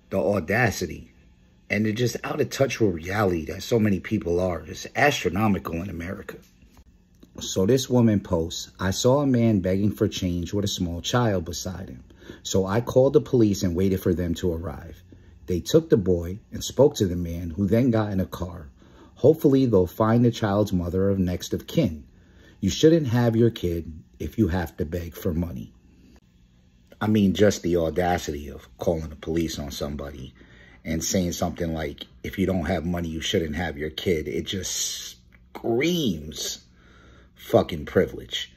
The audacity and the just out of touch with reality that so many people are is astronomical in America. So this woman posts, I saw a man begging for change with a small child beside him. So I called the police and waited for them to arrive. They took the boy and spoke to the man, who then got in a car. Hopefully they'll find the child's mother of next of kin. You shouldn't have your kid if you have to beg for money. I mean, just the audacity of calling the police on somebody and saying something like, if you don't have money, you shouldn't have your kid. It just screams fucking privilege.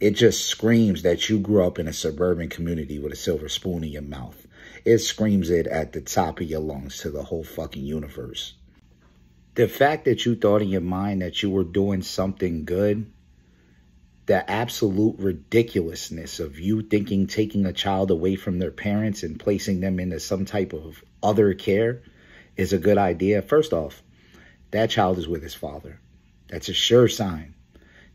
It just screams that you grew up in a suburban community with a silver spoon in your mouth. It screams it at the top of your lungs to the whole fucking universe. The fact that you thought in your mind that you were doing something good, the absolute ridiculousness of you thinking taking a child away from their parents and placing them into some type of other care is a good idea. First off, that child is with his father. That's a sure sign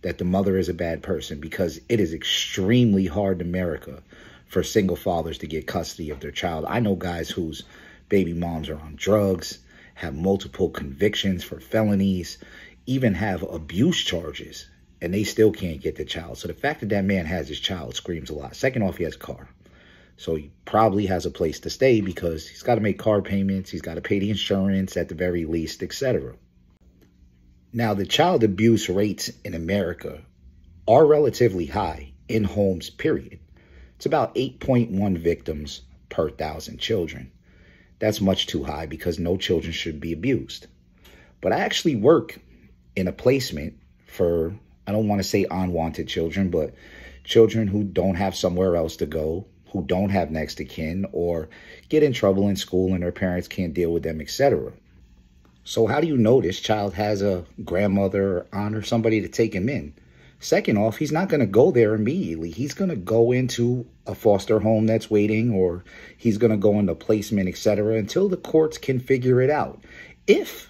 that the mother is a bad person, because it is extremely hard in America for single fathers to get custody of their child. I know guys whose baby moms are on drugs, have multiple convictions for felonies, even have abuse charges, and they still can't get the child. So the fact that that man has his child screams a lot. Second off, he has a car. So he probably has a place to stay because he's got to make car payments. He's got to pay the insurance at the very least, etc. Now, the child abuse rates in America are relatively high in homes, period. It's about 8.1 victims per 1,000 children. That's much too high because no children should be abused. But I actually work in a placement for, I don't want to say unwanted children, but children who don't have somewhere else to go, who don't have next of kin, or get in trouble in school and their parents can't deal with them, etc. So how do you know this child has a grandmother or aunt or somebody to take him in? Second off, he's not going to go there immediately. He's going to go into a foster home that's waiting, or he's going to go into placement, etc., until the courts can figure it out. If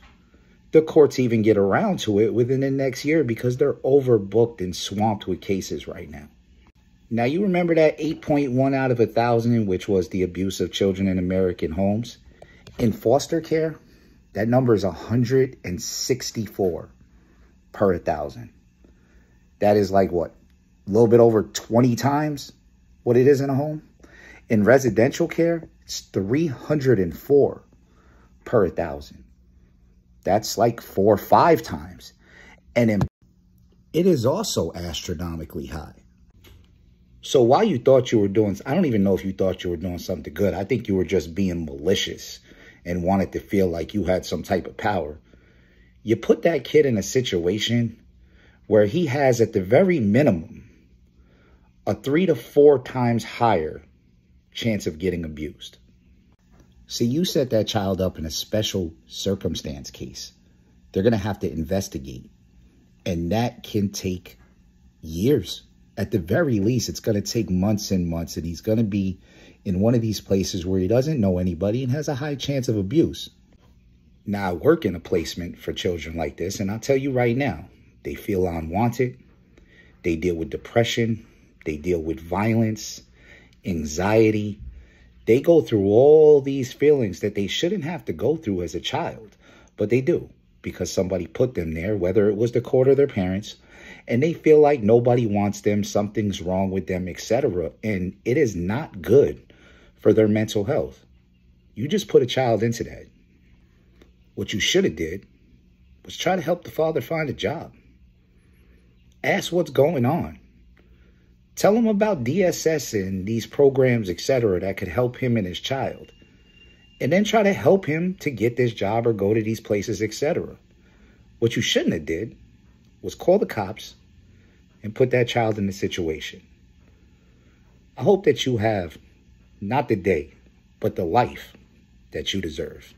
the courts even get around to it within the next year, because they're overbooked and swamped with cases right now. Now, you remember that 8.1 out of 1,000, which was the abuse of children in American homes? In foster care, that number is 164 per 1,000. That is like what? A little bit over 20 times what it is in a home. In residential care, it's 304 per 1,000. That's like 4 or 5 times. And it is also astronomically high. So while you thought you were doing, I don't even know if you thought you were doing something good. I think you were just being malicious and wanted to feel like you had some type of power. You put that kid in a situation where he has, at the very minimum, a 3 to 4 times higher chance of getting abused. See, you set that child up in a special circumstance case. They're going to have to investigate. And that can take years. At the very least, it's going to take months and months. And he's going to be in one of these places where he doesn't know anybody and has a high chance of abuse. Now, I work in a placement for children like this. And I'll tell you right now, they feel unwanted. They deal with depression. They deal with violence, anxiety. They go through all these feelings that they shouldn't have to go through as a child, but they do because somebody put them there, whether it was the court or their parents, and they feel like nobody wants them, something's wrong with them, etc. And it is not good for their mental health. You just put a child into that. What you should have did was try to help the father find a job. Ask what's going on. Tell him about DSS and these programs, etc., that could help him and his child. And then try to help him to get this job or go to these places, etc. What you shouldn't have did was call the cops and put that child in the situation. I hope that you have not the day, but the life that you deserve.